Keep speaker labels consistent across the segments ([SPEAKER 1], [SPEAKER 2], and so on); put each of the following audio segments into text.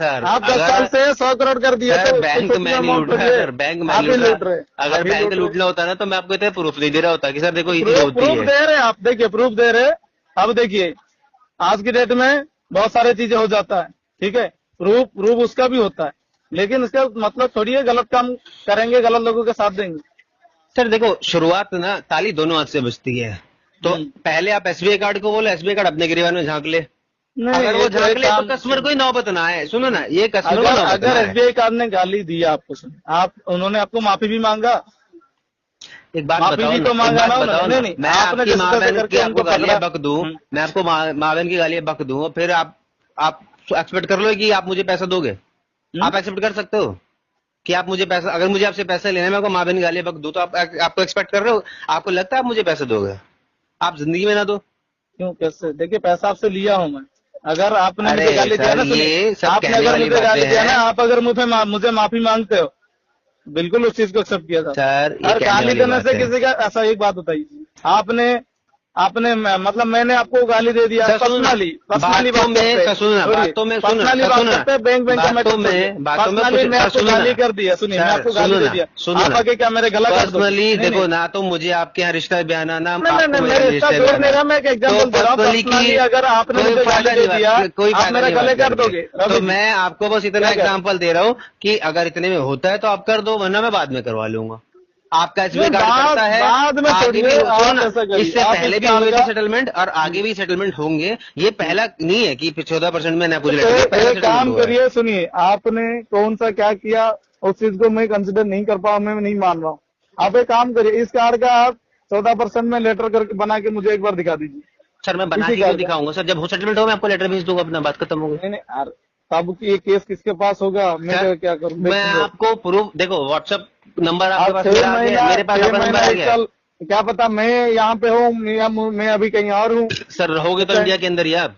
[SPEAKER 1] Sir
[SPEAKER 2] आप 10 साल से 100 करोड़ कर दिए
[SPEAKER 1] सर,
[SPEAKER 2] तो
[SPEAKER 1] बैंक मैं नहीं लूट रहा सर, बैंक मैं
[SPEAKER 2] आप
[SPEAKER 1] नहीं
[SPEAKER 2] ही
[SPEAKER 1] लूट रहा।
[SPEAKER 2] रहे।
[SPEAKER 1] अगर बैंक लूटना होता ना तो मैं आपको इतने प्रूफ नहीं दे रहा होता कि सर देखो ये चीज होती
[SPEAKER 2] प्रूफ
[SPEAKER 1] है।
[SPEAKER 2] दे रहे आप, देखिए प्रूफ दे रहे। अब देखिए आज की डेट में बहुत सारी चीजें हो जाता है, ठीक है, प्रूफ प्रूफ उसका भी होता है, लेकिन इसका मतलब थोड़ी है गलत काम करेंगे, गलत लोगों के साथ देंगे।
[SPEAKER 1] सर देखो शुरुआत ना ताली दोनों हाथ से बजती है, तो पहले आप एसबीआई कार्ड को बोलो, एसबीआई कार्ड अपने गिरबान में झांक ले,
[SPEAKER 2] नहीं,
[SPEAKER 1] अगर वो
[SPEAKER 2] ये
[SPEAKER 1] झांक ले तो
[SPEAKER 2] काम-
[SPEAKER 1] कस्टमर कोई नौबत ना आए। सुनो ना, ये कस्टमर को
[SPEAKER 2] अगर
[SPEAKER 1] नौबत
[SPEAKER 2] अगर
[SPEAKER 1] ना आए।
[SPEAKER 2] एसबीआई कार्ड ने गाली दी आपको, आप उन्होंने आपको माफी भी मांगा,
[SPEAKER 1] एक बात
[SPEAKER 2] माफी
[SPEAKER 1] बताओ
[SPEAKER 2] भी
[SPEAKER 1] ना,
[SPEAKER 2] तो
[SPEAKER 1] एक
[SPEAKER 2] मांगा
[SPEAKER 1] बात
[SPEAKER 2] ना
[SPEAKER 1] बताओ
[SPEAKER 2] उन्होंने।
[SPEAKER 1] ना,
[SPEAKER 2] नहीं,
[SPEAKER 1] मैं
[SPEAKER 2] आपने
[SPEAKER 1] आपकी
[SPEAKER 2] जिस
[SPEAKER 1] माँ
[SPEAKER 2] तरह
[SPEAKER 1] बहन
[SPEAKER 2] करके
[SPEAKER 1] की आपको
[SPEAKER 2] उनको
[SPEAKER 1] गालियां
[SPEAKER 2] पकड़ा।
[SPEAKER 1] बक दूं, मैं आपको माँ बहन की गालियां बक दूं, फिर आप एक्सपेक्ट कर लो कि आप मुझे पैसा दोगे? आप एक्सेप्ट कर सकते हो कि आप मुझे पैसा, अगर मुझे आपसे पैसा लेना है, मैं आपको माँ बहन की गालियां बक दूं, तो आपको एक्सपेक्ट कर रहे हो? आपको लगता है आप मुझे पैसा दोगे? आप जिंदगी में ना दो।
[SPEAKER 2] क्यों, कैसे? देखिए पैसा आपसे लिया हूं मैं, अगर आपने
[SPEAKER 1] अरे
[SPEAKER 2] मुझे गाली दिया
[SPEAKER 1] सर,
[SPEAKER 2] ना,
[SPEAKER 1] ये
[SPEAKER 2] सुनिए,
[SPEAKER 1] सब
[SPEAKER 2] आपने
[SPEAKER 1] कहने
[SPEAKER 2] अगर
[SPEAKER 1] वाली
[SPEAKER 2] मुझे गाली
[SPEAKER 1] बातें
[SPEAKER 2] दिया ना,
[SPEAKER 1] हैं
[SPEAKER 2] आप अगर मुझे माफी मांगते हो, बिल्कुल उस चीज को एक्सेप्ट किया था।
[SPEAKER 1] सर, ये
[SPEAKER 2] और
[SPEAKER 1] कहने
[SPEAKER 2] गाली
[SPEAKER 1] वाली
[SPEAKER 2] देने
[SPEAKER 1] बात
[SPEAKER 2] से
[SPEAKER 1] है।
[SPEAKER 2] किसी का ऐसा, एक बात बताइए, आपने आपने मतलब मैंने आपको गाली दे दिया
[SPEAKER 1] सर सुनो ना,
[SPEAKER 2] पर्सनली बात
[SPEAKER 1] बातों में
[SPEAKER 2] करते,
[SPEAKER 1] सर सुनो ना, बातों में सुनो
[SPEAKER 2] पर्सनली
[SPEAKER 1] सर
[SPEAKER 2] बात
[SPEAKER 1] सुनो ना,
[SPEAKER 2] करते, बैंक बैंक का मैटर छोड़िए,
[SPEAKER 1] बातों में
[SPEAKER 2] पर्सनली
[SPEAKER 1] कुछ
[SPEAKER 2] मैं
[SPEAKER 1] सर
[SPEAKER 2] आपको
[SPEAKER 1] सुनो
[SPEAKER 2] गाली
[SPEAKER 1] ना,
[SPEAKER 2] कर दिया, सुनिए मैं
[SPEAKER 1] सर
[SPEAKER 2] आपको गाली दे दिया, आप आगे क्या मेरे गला काट दोगे?
[SPEAKER 1] पर्सनली
[SPEAKER 2] नहीं,
[SPEAKER 1] देखो
[SPEAKER 2] नहीं,
[SPEAKER 1] ना, तो मुझे आपके यहाँ रिश्ता बयाना ना
[SPEAKER 2] नहीं,
[SPEAKER 1] आपको
[SPEAKER 2] नहीं,
[SPEAKER 1] मेरा
[SPEAKER 2] मैं रिश्ता जोड़ नहीं रहा, मैं एक एग्जांपल दे रहा हूँ। पर्सनली अगर आपने मुझे गाली दे दिया,
[SPEAKER 1] कोई
[SPEAKER 2] आप
[SPEAKER 1] फायदा
[SPEAKER 2] मेरा
[SPEAKER 1] नहीं
[SPEAKER 2] गले
[SPEAKER 1] बात
[SPEAKER 2] काट
[SPEAKER 1] करके।
[SPEAKER 2] दोगे? रवि
[SPEAKER 1] तो
[SPEAKER 2] जी,
[SPEAKER 1] मैं आपको बस इतना
[SPEAKER 2] क्या कह रहे हैं?
[SPEAKER 1] एग्जांपल दे रहा हूँ कि अगर इतने में होता है तो आप कर दो, वरना मैं बाद में करवा लूंगा। आपका एसबीआई
[SPEAKER 2] नहीं,
[SPEAKER 1] कार्ड करता है,
[SPEAKER 2] बाद में
[SPEAKER 1] आगे भी
[SPEAKER 2] छोड़िए,
[SPEAKER 1] सुनो
[SPEAKER 2] आप
[SPEAKER 1] ना,
[SPEAKER 2] ऐसा करिए,
[SPEAKER 1] इससे
[SPEAKER 2] आप
[SPEAKER 1] पहले
[SPEAKER 2] इस
[SPEAKER 1] भी
[SPEAKER 2] कार्ड
[SPEAKER 1] हुए थे
[SPEAKER 2] का
[SPEAKER 1] सेटलमेंट और आगे भी सेटलमेंट होंगे। ये पहला नहीं है कि 14% में ना कुछ
[SPEAKER 2] एक काम करिए, सुनिए, आपने कौन सा क्या किया उस चीज को मैं कंसिडर नहीं कर पाऊँ, मैं नहीं मान रहा हूँ। आप एक काम करिए, इस कार्ड का आप 14% में लेटर करके बना के मुझे एक बार दिखा दीजिए।
[SPEAKER 1] सर मैं बना
[SPEAKER 2] इसी
[SPEAKER 1] के क्यों
[SPEAKER 2] कार्ड का।
[SPEAKER 1] दिखाऊंगा सर? जब हो सेटलमेंट हो मैं आपको लेटर भेज दूंगा, अपना बात खत्म हो गई।
[SPEAKER 2] नहीं नहीं यार, तब की ये केस किसके पास होगा, मैं
[SPEAKER 1] सर,
[SPEAKER 2] क्या करूँ?
[SPEAKER 1] मैं आपको प्रूफ, देखो व्हाट्सएप नंबर आपके पास
[SPEAKER 2] 6
[SPEAKER 1] मेरा आ गया,
[SPEAKER 2] महीना
[SPEAKER 1] मेरे पास
[SPEAKER 2] 6
[SPEAKER 1] आपका नंबर
[SPEAKER 2] महीना
[SPEAKER 1] आ
[SPEAKER 2] एक
[SPEAKER 1] गया।
[SPEAKER 2] साल, क्या पता मैं यहाँ पे हूँ या मैं अभी कहीं और हूँ।
[SPEAKER 1] सर रहोगे तो इंडिया के अंदर ही आप,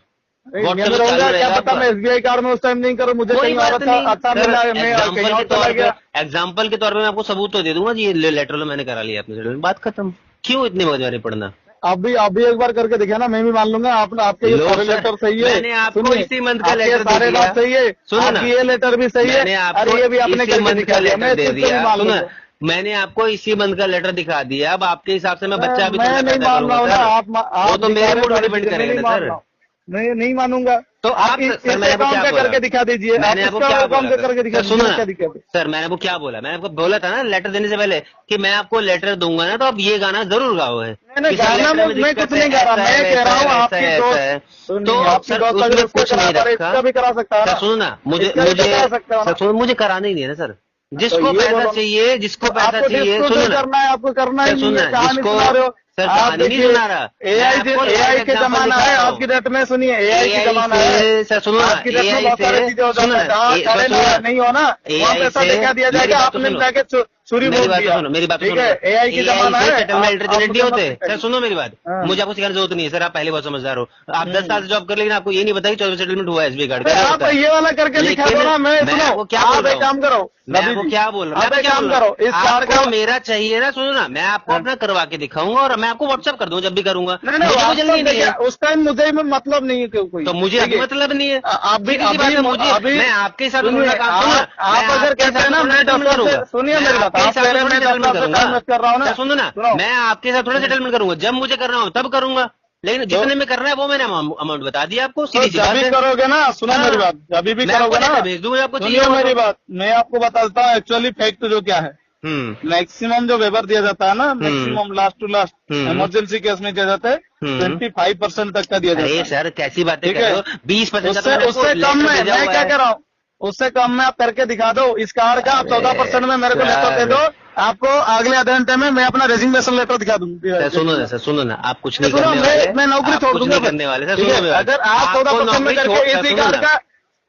[SPEAKER 2] इंडिया में
[SPEAKER 1] व्हाट्सएप
[SPEAKER 2] रहूंगा,
[SPEAKER 1] चालू
[SPEAKER 2] क्या
[SPEAKER 1] रहेगा
[SPEAKER 2] पता मैं
[SPEAKER 1] आपका।
[SPEAKER 2] एसबीआई कार्ड में उस टाइम नहीं करूँ, मुझे
[SPEAKER 1] कोई
[SPEAKER 2] कहीं और
[SPEAKER 1] बात नहीं
[SPEAKER 2] अच्छा
[SPEAKER 1] सर,
[SPEAKER 2] मिला, मैं कहीं और चला गया।
[SPEAKER 1] एग्जाम्पल के तौर पे मैं आपको सबूत तो दे दूंगा जी, ये लेटर लो मैंने करा लिया अपने सेटलमेंट, बात खत्म। क्यों इतनी मगजमारी पड़ना?
[SPEAKER 2] अभी एक बार करके दिखा ना, मैं भी मान लूंगा। आपके ये सारे लेटर सही है,
[SPEAKER 1] मैंने आपको इसी मंथ का
[SPEAKER 2] आपके
[SPEAKER 1] लेटर दे
[SPEAKER 2] सारे
[SPEAKER 1] दिया,
[SPEAKER 2] बात सही है,
[SPEAKER 1] सुनो ना,
[SPEAKER 2] आपकी ये लेटर भी सही है,
[SPEAKER 1] मैंने आपको
[SPEAKER 2] अरे ये भी आपने
[SPEAKER 1] इसी
[SPEAKER 2] करके
[SPEAKER 1] मंथ
[SPEAKER 2] दिखा
[SPEAKER 1] का
[SPEAKER 2] दिया, मैं
[SPEAKER 1] लेटर
[SPEAKER 2] इस
[SPEAKER 1] दे
[SPEAKER 2] चीज को भी
[SPEAKER 1] दिया,
[SPEAKER 2] मान
[SPEAKER 1] सुनो,
[SPEAKER 2] लूंगा।
[SPEAKER 1] मैंने आपको इसी मंथ का लेटर दिखा दिया। अब आपके हिसाब से मैं बच्चा भी
[SPEAKER 2] मैं
[SPEAKER 1] थोड़ा
[SPEAKER 2] नहीं
[SPEAKER 1] पैदा
[SPEAKER 2] मान रहा
[SPEAKER 1] करूंगा
[SPEAKER 2] हूँ ना,
[SPEAKER 1] सर, वो तो मेरे मूड पे डिपेंड
[SPEAKER 2] मैं नहीं
[SPEAKER 1] करेगा ना
[SPEAKER 2] मान
[SPEAKER 1] सर।
[SPEAKER 2] रहा हूँ, मैं नहीं मानूंगा।
[SPEAKER 1] तो आप
[SPEAKER 2] इस
[SPEAKER 1] सर, मैंने आपको
[SPEAKER 2] अकाउंट
[SPEAKER 1] क्या
[SPEAKER 2] पे
[SPEAKER 1] बोला?
[SPEAKER 2] करके दिखा दीजिए,
[SPEAKER 1] मैंने आपको क्या
[SPEAKER 2] अकाउंट पे करके
[SPEAKER 1] बोला?
[SPEAKER 2] दिखा
[SPEAKER 1] सर सुनो
[SPEAKER 2] दीजिए, क्या
[SPEAKER 1] ना,
[SPEAKER 2] दिक्कत है?
[SPEAKER 1] सर मैंने आपको क्या बोला? मैंने आपको बोला था ना लेटर देने से पहले कि मैं आपको लेटर दूंगा ना, तो आप ये गाना जरूर गाओ है।
[SPEAKER 2] नहीं, गाना मैं कुछ नहीं गा रहा, मैं कह रहा हूँ आपकी दोस्त,
[SPEAKER 1] तो
[SPEAKER 2] आपकी
[SPEAKER 1] सर
[SPEAKER 2] दोस्त
[SPEAKER 1] उसमें
[SPEAKER 2] अगर
[SPEAKER 1] कुछ नहीं रखा।
[SPEAKER 2] इसका भी करा सकता है
[SPEAKER 1] सर
[SPEAKER 2] ना,
[SPEAKER 1] सुनो ना, मुझे
[SPEAKER 2] इसका भी तो करा सकता है ना।
[SPEAKER 1] सर सुनो, मुझे कराना ही नहीं है ना सर। जिसको
[SPEAKER 2] ये
[SPEAKER 1] पैसा
[SPEAKER 2] बोलो।
[SPEAKER 1] चाहिए, जिसको पैसा
[SPEAKER 2] आपको
[SPEAKER 1] चाहिए,
[SPEAKER 2] डिस्कशन
[SPEAKER 1] सुनो ना
[SPEAKER 2] करना है, आपको करना
[SPEAKER 1] सर,
[SPEAKER 2] ही नहीं
[SPEAKER 1] सुनो
[SPEAKER 2] है,
[SPEAKER 1] ना,
[SPEAKER 2] कहानी
[SPEAKER 1] जिसको
[SPEAKER 2] सुना रहे हो
[SPEAKER 1] सर
[SPEAKER 2] आप।
[SPEAKER 1] कहानी नहीं
[SPEAKER 2] देखिए
[SPEAKER 1] सुना रहा,
[SPEAKER 2] एआई के जमाना है आज की डेट में, सुनिए एआई की जमाना है
[SPEAKER 1] सर सुनो ना,
[SPEAKER 2] आज की डेट में,
[SPEAKER 1] एआई
[SPEAKER 2] बहुत सारी
[SPEAKER 1] से
[SPEAKER 2] चीजें हो
[SPEAKER 1] सुनो
[SPEAKER 2] जाता है, जहाँ
[SPEAKER 1] ना,
[SPEAKER 2] खड़े नहीं हो ना, वहाँ पैसा
[SPEAKER 1] से
[SPEAKER 2] दिखा दिया
[SPEAKER 1] मेरी
[SPEAKER 2] जाएगा,
[SPEAKER 1] बात तो
[SPEAKER 2] आपने
[SPEAKER 1] सुनो,
[SPEAKER 2] जाके छुरी
[SPEAKER 1] मेरी
[SPEAKER 2] भोग
[SPEAKER 1] बात तो
[SPEAKER 2] दिया।
[SPEAKER 1] सुनो, मेरी बात तो
[SPEAKER 2] ठीक
[SPEAKER 1] सुनो,
[SPEAKER 2] है, एआई की जमाना है,
[SPEAKER 1] सेटलमेंट अल्टरनेट नहीं होते सर। सुनो मेरी बात,
[SPEAKER 2] हाँ।
[SPEAKER 1] मुझे आपको सिखाने की जरूरत नहीं है सर, आप पहले बहुत समझदार हो। आप 10 साल से जॉब कर, लेकिन आपको ये नहीं पता कि 14 सेटलमेंट हुआ है एसबीआई कार्ड का।
[SPEAKER 2] आप ये वाला करके दिखा दो ना, मैं सुनो,
[SPEAKER 1] आपको क्या
[SPEAKER 2] आप
[SPEAKER 1] बोल रहा
[SPEAKER 2] एक काम
[SPEAKER 1] हूँ,
[SPEAKER 2] करो,
[SPEAKER 1] मैं आपको क्या बोल रहा हूँ,
[SPEAKER 2] आप एक काम करो, इस कार्ड का
[SPEAKER 1] मेरा चाहिए ना, सुनो ना, मैं आपको अपना करवा के दिखाऊंगा और मैं आपको व्हाट्सएप कर दूंगा जब भी करूंगा। मुझे कोई जल्दी नहीं है,
[SPEAKER 2] उस टाइम मुझे मतलब नहीं है कोई,
[SPEAKER 1] तो मुझे अभी मतलब नहीं है।
[SPEAKER 2] अभी
[SPEAKER 1] मुझे मैं आपके साथ थोड़ा काम,
[SPEAKER 2] आप अगर कहते हैं ना, मैं करूंगा, सुनिए मेरी बात, आप कह रहे हैं मैं 10 साल से काम कर रहा हूँ ना,
[SPEAKER 1] सुनो ना, मैं आपके साथ थोड़ा सेटलमेंट करूंगा, जब मुझे करना हो तब करूंगा, लेकिन जितने में करना है वो मैंने अमाउंट बता दिया आपको, सीधी सी बात है।
[SPEAKER 2] करोगे ना, सुनो मेरी बात, जब भी करोगे ना
[SPEAKER 1] भेज दूंगा आपको,
[SPEAKER 2] सुनिए मेरी बात, मैं आपको बताता हूँ एक्चुअली फैक्ट जो क्या है। मैक्सिमम जो वेबर दिया जाता है ना, maximum last to last emergency case में दिया जाता है 25% तक का दिया जाता है।
[SPEAKER 1] अरे सर कैसी बातें कर रहे हो, 20%
[SPEAKER 2] उससे कम में मैं क्या कह रहा हूँ, उससे कम में आप करके दिखा दो इस कार्ड का, आप 14% में मेरे को लेटर दे दो, आपको अगले आधे घंटे में मैं अपना रेजिग्नेशन लेटर दिखा दूंगा।
[SPEAKER 1] सुनो ना सर, सुनो ना, आप कुछ नहीं करने वाले,
[SPEAKER 2] मैं नौकरी छोड़ दूंगा
[SPEAKER 1] करने वाले सर। सुनो,
[SPEAKER 2] अगर आप 14% में करके इसी कार्ड का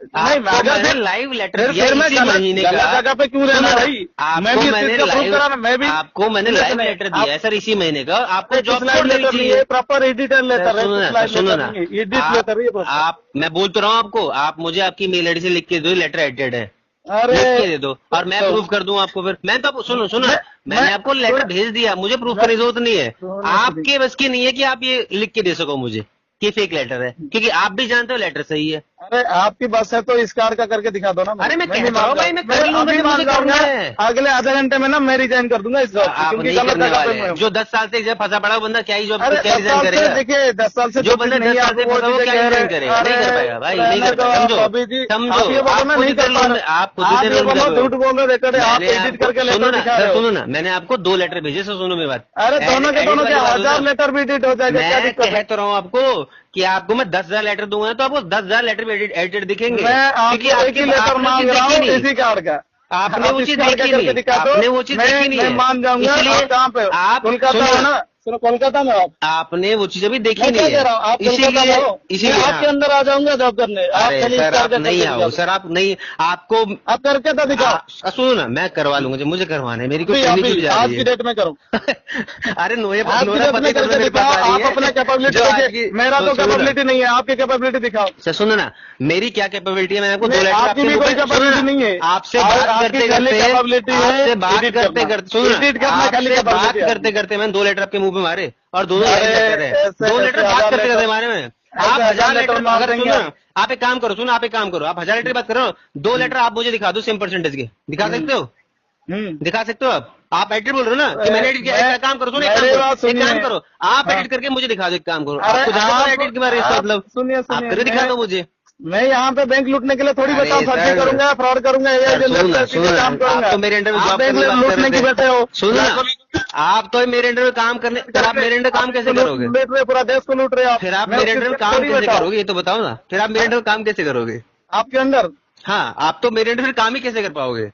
[SPEAKER 2] नहीं,
[SPEAKER 1] मैंने लाइव लेटर दिया
[SPEAKER 2] फिर मैं
[SPEAKER 1] इसी महीने का,
[SPEAKER 2] जगह पे क्यों रहना भाई, मैं भी
[SPEAKER 1] आपको मैंने लाइव लेटर दिया है सर इसी महीने का, आपको जॉब लेटर चाहिए,
[SPEAKER 2] प्रॉपर एडिटर लेटर है,
[SPEAKER 1] सुनो ना, आप मैं बोल तो रहा हूँ आपको, आप मुझे आपकी मेल आईडी से लिख के दो लेटर एडिटेड है,
[SPEAKER 2] अरे
[SPEAKER 1] लिख के दे दो और मैं प्रूफ कर दूं आपको। फिर मैं तो सुनो मैंने आपको लेटर भेज दिया, मुझे प्रूफ करने की जरूरत नहीं है, आपके बस की नहीं है कि आप ये लिख के दे सको मुझे कि फेक लेटर है, क्योंकि आप भी जानते हो लेटर सही है।
[SPEAKER 2] अरे आपकी बस है तो इस कार का करके दिखा दो ना।
[SPEAKER 1] अरे मैं
[SPEAKER 2] नहीं
[SPEAKER 1] कहता हूँ भाई, मैं कर लूंगा,
[SPEAKER 2] अभी
[SPEAKER 1] मुझे
[SPEAKER 2] मान
[SPEAKER 1] करना
[SPEAKER 2] जाऊंगा।
[SPEAKER 1] है।
[SPEAKER 2] अगले आधे घंटे में ना मैं रिजाइन कर दूंगा इस जॉब से,
[SPEAKER 1] आप
[SPEAKER 2] क्योंकि
[SPEAKER 1] नहीं
[SPEAKER 2] गलत
[SPEAKER 1] करने
[SPEAKER 2] जगह पे
[SPEAKER 1] वाले
[SPEAKER 2] मैं हूँ।
[SPEAKER 1] जो 10 साल से जब फंसा पड़ा वो बंदा क्या ही जॉब
[SPEAKER 2] अरे
[SPEAKER 1] क्या
[SPEAKER 2] 10
[SPEAKER 1] रिजाइन
[SPEAKER 2] साल से
[SPEAKER 1] करेगा?
[SPEAKER 2] देखिए 10 साल से
[SPEAKER 1] जो बंदा 10
[SPEAKER 2] नहीं
[SPEAKER 1] साल
[SPEAKER 2] आप
[SPEAKER 1] से
[SPEAKER 2] वो
[SPEAKER 1] फंसा वो
[SPEAKER 2] चीजें
[SPEAKER 1] क्या
[SPEAKER 2] कह
[SPEAKER 1] रिजाइन
[SPEAKER 2] रहे
[SPEAKER 1] करेगा? नहीं कर पाएगा भाई, नहीं
[SPEAKER 2] रहने
[SPEAKER 1] कर
[SPEAKER 2] दो
[SPEAKER 1] पाएगा।
[SPEAKER 2] आप
[SPEAKER 1] समझो
[SPEAKER 2] अभी जी।
[SPEAKER 1] समझो,
[SPEAKER 2] आप ये बोलो
[SPEAKER 1] आप
[SPEAKER 2] ना
[SPEAKER 1] खुद
[SPEAKER 2] नहीं कर
[SPEAKER 1] इधर
[SPEAKER 2] पा
[SPEAKER 1] लोन,
[SPEAKER 2] रहे,
[SPEAKER 1] आप खुद
[SPEAKER 2] आप
[SPEAKER 1] इधर
[SPEAKER 2] ये
[SPEAKER 1] लोन कर
[SPEAKER 2] बोलो
[SPEAKER 1] रहे हो।
[SPEAKER 2] झूठ बोल रहे रिकॉर्ड आप
[SPEAKER 1] मैंने
[SPEAKER 2] एडिट
[SPEAKER 1] आपको
[SPEAKER 2] करके
[SPEAKER 1] सुनो
[SPEAKER 2] लेटर
[SPEAKER 1] ना
[SPEAKER 2] दिखा
[SPEAKER 1] सर,
[SPEAKER 2] रहे हो।
[SPEAKER 1] सुनो ना, मैंने आपको 2 लेटर भेजे, सर सुनो मेरी बात।
[SPEAKER 2] अरे दोनों के
[SPEAKER 1] एडिट
[SPEAKER 2] दोनों
[SPEAKER 1] वाली
[SPEAKER 2] के
[SPEAKER 1] बात हो
[SPEAKER 2] 1000
[SPEAKER 1] ना।
[SPEAKER 2] लेटर भी एडिट हो जाएगा, क्या
[SPEAKER 1] मैं
[SPEAKER 2] दिक्कत
[SPEAKER 1] कह
[SPEAKER 2] है?
[SPEAKER 1] तो रहा हूँ आपको कि आपको मैं 10,000 लेटर दूंगा तो आपको 10,000 लेटर भी एडिट दिखेंगे,
[SPEAKER 2] मैं
[SPEAKER 1] क्योंकि
[SPEAKER 2] आपको एक
[SPEAKER 1] आपकी
[SPEAKER 2] ही लेटर
[SPEAKER 1] आपने वो
[SPEAKER 2] मांग
[SPEAKER 1] चीज
[SPEAKER 2] रहा
[SPEAKER 1] देखी
[SPEAKER 2] हूँ
[SPEAKER 1] नहीं,
[SPEAKER 2] इसी कार्ड का।
[SPEAKER 1] आपने
[SPEAKER 2] आप
[SPEAKER 1] वो
[SPEAKER 2] इस
[SPEAKER 1] चीज
[SPEAKER 2] कार्ड का
[SPEAKER 1] देखी
[SPEAKER 2] करके
[SPEAKER 1] नहीं,
[SPEAKER 2] दिखा दो,
[SPEAKER 1] आपने वो चीज देखी नहीं
[SPEAKER 2] मैं
[SPEAKER 1] है,
[SPEAKER 2] मान जाऊंगा।
[SPEAKER 1] इसलिए
[SPEAKER 2] आप कहाँ पे हो?
[SPEAKER 1] आप
[SPEAKER 2] कोलकाता
[SPEAKER 1] सुनो
[SPEAKER 2] हो ना? सुनो कोलकाता में आप।
[SPEAKER 1] आपने वो चीज अभी देखी
[SPEAKER 2] मैं क्या
[SPEAKER 1] नहीं
[SPEAKER 2] कह रहा हूँ,
[SPEAKER 1] है,
[SPEAKER 2] आप कोलकाता में
[SPEAKER 1] इसीलिए
[SPEAKER 2] हो,
[SPEAKER 1] इसीलिए
[SPEAKER 2] मैं आपके अंदर आ जाऊंगा जॉब करने। आप
[SPEAKER 1] अरे
[SPEAKER 2] खाली इस
[SPEAKER 1] सर
[SPEAKER 2] कार्ड
[SPEAKER 1] आप
[SPEAKER 2] का
[SPEAKER 1] नहीं
[SPEAKER 2] करके
[SPEAKER 1] आओ
[SPEAKER 2] दिखा
[SPEAKER 1] सर, आप नहीं, आपको
[SPEAKER 2] आप करके तो दिखाओ।
[SPEAKER 1] सुनो ना, मैं करवा लूंगा, मुझे करवाना है, मेरी कोई
[SPEAKER 2] अभी
[SPEAKER 1] ट्रेनिंग
[SPEAKER 2] अभी
[SPEAKER 1] छूट जा
[SPEAKER 2] आज
[SPEAKER 1] रही
[SPEAKER 2] की
[SPEAKER 1] है।
[SPEAKER 2] डेट में करो।
[SPEAKER 1] अरे
[SPEAKER 2] आज की
[SPEAKER 1] नोरा
[SPEAKER 2] डेट
[SPEAKER 1] पति
[SPEAKER 2] में
[SPEAKER 1] तो
[SPEAKER 2] करके
[SPEAKER 1] मेरे पास
[SPEAKER 2] दिखाओ।
[SPEAKER 1] आ रही
[SPEAKER 2] आप
[SPEAKER 1] है
[SPEAKER 2] अपना कैपेबिलिटी
[SPEAKER 1] जो आज
[SPEAKER 2] देखिए,
[SPEAKER 1] की,
[SPEAKER 2] मेरा तो
[SPEAKER 1] सुनो ना
[SPEAKER 2] कैपेबिलिटी नहीं है, आपकी कैपेबिलिटी दिखाओ।
[SPEAKER 1] सर, सुनो ना, मेरी क्या कैपेबिलिटी है, मैंने आपको 2
[SPEAKER 2] नहीं,
[SPEAKER 1] लेटर
[SPEAKER 2] आपकी
[SPEAKER 1] आपके
[SPEAKER 2] भी
[SPEAKER 1] मुंह
[SPEAKER 2] कोई
[SPEAKER 1] पे, सुनो
[SPEAKER 2] कैपेबिलिटी
[SPEAKER 1] ना,
[SPEAKER 2] नहीं है।
[SPEAKER 1] आपसे
[SPEAKER 2] आप-
[SPEAKER 1] बात
[SPEAKER 2] आपकी
[SPEAKER 1] करते
[SPEAKER 2] खाली
[SPEAKER 1] करते,
[SPEAKER 2] कैपेबिलिटी है
[SPEAKER 1] आपसे बात
[SPEAKER 2] एडिट
[SPEAKER 1] करते
[SPEAKER 2] करना।
[SPEAKER 1] करते, सुनो
[SPEAKER 2] एडिट
[SPEAKER 1] ना,
[SPEAKER 2] करना खाली
[SPEAKER 1] आपसे बात
[SPEAKER 2] कैपेबिलिटी है
[SPEAKER 1] करते करते मैंने 2 लेटर आपके मुंह पे मारे और दोनों
[SPEAKER 2] अरे,
[SPEAKER 1] लेटर है,
[SPEAKER 2] ऐसे
[SPEAKER 1] 2
[SPEAKER 2] कैसे
[SPEAKER 1] लेटर बात
[SPEAKER 2] 1000
[SPEAKER 1] करते करते
[SPEAKER 2] लेटर
[SPEAKER 1] मारे में।
[SPEAKER 2] ऐसे
[SPEAKER 1] आप
[SPEAKER 2] 1000
[SPEAKER 1] 1000 लेटर
[SPEAKER 2] मार
[SPEAKER 1] अगर
[SPEAKER 2] देंगे
[SPEAKER 1] सुनो
[SPEAKER 2] आप।
[SPEAKER 1] ना, आप एक काम करो, सुनो, आप एक काम करो, आप 1000 लेटर की बात करो, 2 लेटर आप मुझे दिखा दो सेम परसेंटेज के, दिखा सकते हो? दिखा सकते हो आप एडिट बोल रहे हो ना कि मैंने एडिट किया? एक काम करो, सुनो, एक काम
[SPEAKER 2] मेरी बात
[SPEAKER 1] करो, एक काम
[SPEAKER 2] सुनिए।
[SPEAKER 1] करो, आप
[SPEAKER 2] हाँ।
[SPEAKER 1] एडिट करके मुझे दिखा दो, एक काम करो,
[SPEAKER 2] अरे
[SPEAKER 1] आपको ज्यादा
[SPEAKER 2] आप
[SPEAKER 1] एडिट के बारे में, इसका मतलब
[SPEAKER 2] सुनिए
[SPEAKER 1] आप
[SPEAKER 2] सुनिए,
[SPEAKER 1] करके दिखा दो मुझे।
[SPEAKER 2] मैं यहाँ पे बैंक लूटने के लिए थोड़ी
[SPEAKER 1] अरे
[SPEAKER 2] बैठा हूँ, फर्जी
[SPEAKER 1] सर,
[SPEAKER 2] करूंगा, फ्रॉड करूंगा, ये
[SPEAKER 1] सर, सुनो ना, सुनो ना,
[SPEAKER 2] काम करूंगा।
[SPEAKER 1] आप तो मेरे अंडर में
[SPEAKER 2] आप
[SPEAKER 1] जॉब
[SPEAKER 2] बैंक
[SPEAKER 1] करने की बात कर
[SPEAKER 2] लूटने की
[SPEAKER 1] रहे
[SPEAKER 2] बैठे
[SPEAKER 1] थे,
[SPEAKER 2] हो।
[SPEAKER 1] सुनो ना, आप तो मेरे अंडर में काम करने, फिर आप मेरे अंडर काम कैसे करोगे?
[SPEAKER 2] लूट रहे, पूरा देश को लूट रहे हो आप।
[SPEAKER 1] फिर आप
[SPEAKER 2] मैं
[SPEAKER 1] मेरे
[SPEAKER 2] उसके
[SPEAKER 1] अंडर में
[SPEAKER 2] पीछे
[SPEAKER 1] काम
[SPEAKER 2] थोड़ी
[SPEAKER 1] कैसे
[SPEAKER 2] बैठा हूँ।
[SPEAKER 1] करोगे, ये तो बताओ ना, फिर आप मेरे अंडर में काम कैसे करोगे?
[SPEAKER 2] आपके अंदर
[SPEAKER 1] हाँ, आप तो मेरे अंडर फिर काम ही कैसे कर पाओगे?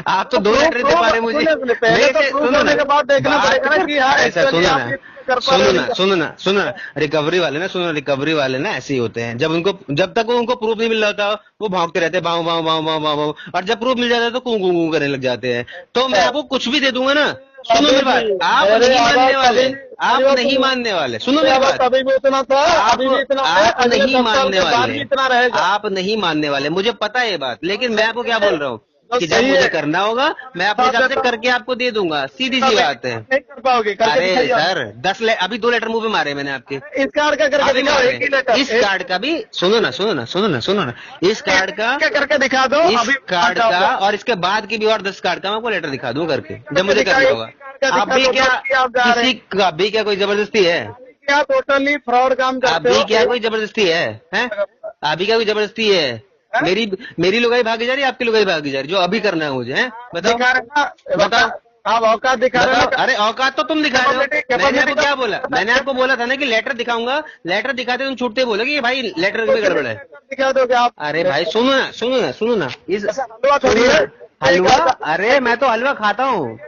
[SPEAKER 1] आप तो 2 लेटर दे पा रहे मुझे,
[SPEAKER 2] पहले तो प्रूव करने के बाद देखना पड़ेगा ना कि हाँ
[SPEAKER 1] ऐसा
[SPEAKER 2] actually
[SPEAKER 1] सुनो
[SPEAKER 2] आप
[SPEAKER 1] ना,
[SPEAKER 2] ये कर पा
[SPEAKER 1] सुनो
[SPEAKER 2] रहे
[SPEAKER 1] ना,
[SPEAKER 2] हो।
[SPEAKER 1] सुनो ना, सुनो ना, रिकवरी वाले ना, सुनो, रिकवरी वाले ना ऐसे ही होते हैं, जब उनको, जब तक उनको प्रूफ नहीं मिल रहा होता वो भागते रहते हैं, भाव भाव भाव भाव भाव भाव, और जब प्रूफ मिल जाता है तो कू कू कू करने लग जाते हैं। तो मैं आपको कुछ भी दे दूंगा ना, सुनो मेरी बात, आप
[SPEAKER 2] अरे
[SPEAKER 1] नहीं
[SPEAKER 2] आवाज
[SPEAKER 1] मानने वाले,
[SPEAKER 2] अभी-
[SPEAKER 1] आप
[SPEAKER 2] अभी
[SPEAKER 1] नहीं
[SPEAKER 2] सुनो।
[SPEAKER 1] मानने वाले, सुनो मेरी बात,
[SPEAKER 2] अभी भी इतना था, अभी भी इतना है,
[SPEAKER 1] आप
[SPEAKER 2] अगले
[SPEAKER 1] नहीं
[SPEAKER 2] 10 साल
[SPEAKER 1] मानने
[SPEAKER 2] के बाद
[SPEAKER 1] वाले,
[SPEAKER 2] भी इतना रहेगा।
[SPEAKER 1] आप नहीं मानने वाले, मुझे पता है ये बात, लेकिन मैं आपको क्या बोल रहा हूँ कि जब
[SPEAKER 2] सही
[SPEAKER 1] मुझे
[SPEAKER 2] है।
[SPEAKER 1] करना होगा मैं अपने हिसाब से करके आपको दे दूंगा, सीधी सी बात है।
[SPEAKER 2] नहीं कर पाओगे, करके
[SPEAKER 1] अरे
[SPEAKER 2] दिखाइए आप।
[SPEAKER 1] सर, 10 अभी 2 लेटर मुंह पे मारे मैंने आपके,
[SPEAKER 2] इस कार्ड का करके
[SPEAKER 1] अभी
[SPEAKER 2] दिखाओ,
[SPEAKER 1] मारे।
[SPEAKER 2] एक ही लेटर
[SPEAKER 1] इस कार्ड का भी सुनो ना, सुनो ना, सुनो ना, सुनो ना, इस कार्ड का,
[SPEAKER 2] करके दिखा दो
[SPEAKER 1] इस
[SPEAKER 2] अभी
[SPEAKER 1] कार्ड का और इसके बाद की भी और 10 कार्ड का मैं आपको लेटर दिखा दूं करके, जब मुझे करना होगा। अभी क्या, किसी का अभी क्या कोई जबरदस्ती है?
[SPEAKER 2] क्या टोटली फ्रॉड काम करते हो?
[SPEAKER 1] अभी क्या कोई जबरदस्ती है? अभी क्या कोई जबरदस्ती है? मेरी लुगाई भागी जा रही है, आपकी लुगाई भागी जा रही है, जो अभी करना है मुझे, है? बताओ,
[SPEAKER 2] दिखा रहे ना,
[SPEAKER 1] बताओ,
[SPEAKER 2] आप औकात दिखा रहे
[SPEAKER 1] बताओ।
[SPEAKER 2] हो।
[SPEAKER 1] अरे औकात तो तुम दिखा रहे हो, मैंने आपको क्या बोला? मैंने आपको बोला था ना कि लेटर दिखाऊंगा, लेटर दिखाते तुम छूटते बोले कि भाई लेटर में गड़बड़ है।
[SPEAKER 2] दिखा दोगे आप?
[SPEAKER 1] अरे भाई सुनो ना, सुनो ना, सुनो ना, इस
[SPEAKER 2] हलवा थोड़ी है।
[SPEAKER 1] हलवा, अरे मैं तो हलवा खाता हूँ,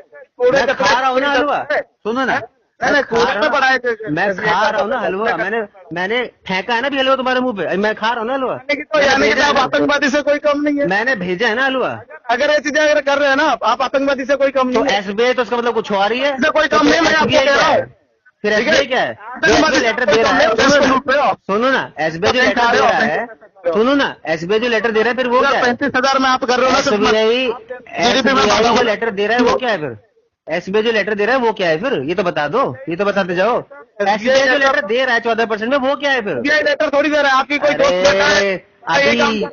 [SPEAKER 1] मैं खा रहा हूँ ना हलवा, सुनो ना,
[SPEAKER 2] मैंने कूड़े में बढ़ाए थे।
[SPEAKER 1] मैं खा रहा हूँ ना हलवा, मैंने फेंका है ना भी हलवा तुम्हारे मुंह पे, मैं खा रहा हूँ ना हलवा,
[SPEAKER 2] तो यानी कि आप आतंकवादी से कोई कम नहीं है।
[SPEAKER 1] मैंने भेजा है ना हलवा।
[SPEAKER 2] अगर ये चीजें अगर कर रहे हैं ना आप आतंकवादी से कोई कम
[SPEAKER 1] तो
[SPEAKER 2] नहीं है।
[SPEAKER 1] एसबीआई तो उसका मतलब कुछ और ही है,
[SPEAKER 2] इससे कोई कम नहीं, मैं आपको
[SPEAKER 1] SBI
[SPEAKER 2] कह रहा
[SPEAKER 1] क्या है?
[SPEAKER 2] हूँ।
[SPEAKER 1] फिर एसबीआई क्या है?
[SPEAKER 2] आतंकवादी
[SPEAKER 1] लेटर दे रहा है, सुनो ना, एसबीआई जो लेटर दे रहा है, सुनो ना, एसबीआई जो लेटर दे रहा है फिर वो क्या है?
[SPEAKER 2] 35,000 में आप कर रहे हो ना, तो
[SPEAKER 1] एसबीआई जो लेटर दे रहा है वो क्या है फिर? एसबीआई जो लेटर दे रहा है वो क्या है फिर? ये तो बता दो, ये तो बताते जाओ। एसबीआई जो लेटर दे रहा है 14% में वो क्या है फिर?
[SPEAKER 2] ये लेटर थोड़ी दे रहा है, आपकी कोई दोस्त बैठा है,
[SPEAKER 1] अभी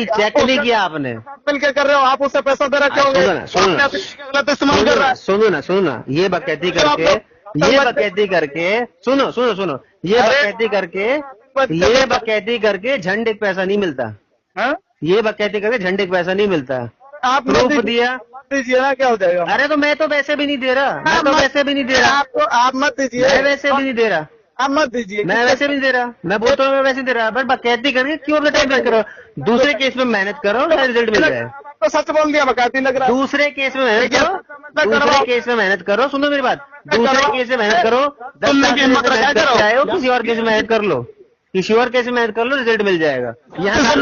[SPEAKER 1] चेक नहीं किया आपने,
[SPEAKER 2] मिल के कर रहे हो, आप उससे पैसा दे रखे होंगे।
[SPEAKER 1] सुनो ना, सुनो ना,
[SPEAKER 2] गलत इस्तेमाल कर रहा है।
[SPEAKER 1] सुनो ना, सुनो ना, ये बकैती करके, सुनो सुनो सुनो, ये बकैती करके झंडे एक पैसा नहीं मिलता,
[SPEAKER 2] हाँ?
[SPEAKER 1] ये बकैती करके झंडे एक पैसा नहीं मिलता।
[SPEAKER 2] आप
[SPEAKER 1] प्रूफ दिया,
[SPEAKER 2] दीजिए ना, क्या हो जाएगा?
[SPEAKER 1] अरे तो मैं तो वैसे भी नहीं दे रहा, मैं तो वैसे भी नहीं दे रहा,
[SPEAKER 2] आपको आप मत दीजिए,
[SPEAKER 1] मैं वैसे भी नहीं दे रहा,
[SPEAKER 2] आप मत दीजिए,
[SPEAKER 1] मैं वैसे भी नहीं दे रहा, मैं बोलता हूँ मैं वैसे दे रहा, बट बकैती करके क्यों अपना टाइम वेस्ट करो? दूसरे केस में मेहनत करो, रिजल्ट मिल जाए।
[SPEAKER 2] तो सच बोल दिया, बकाती लग रहा है।
[SPEAKER 1] दूसरे केस में मेहनत करो, दूसरे केस में मेहनत करो, सुनो मेरी बात, दूसरे केस में मेहनत करो, 10 साल से मेहनत करके आए हो, किसी और केस में मेहनत कर लो, किसी और केस में मेहनत कर लो, रिजल्ट मिल जाएगा। यहाँ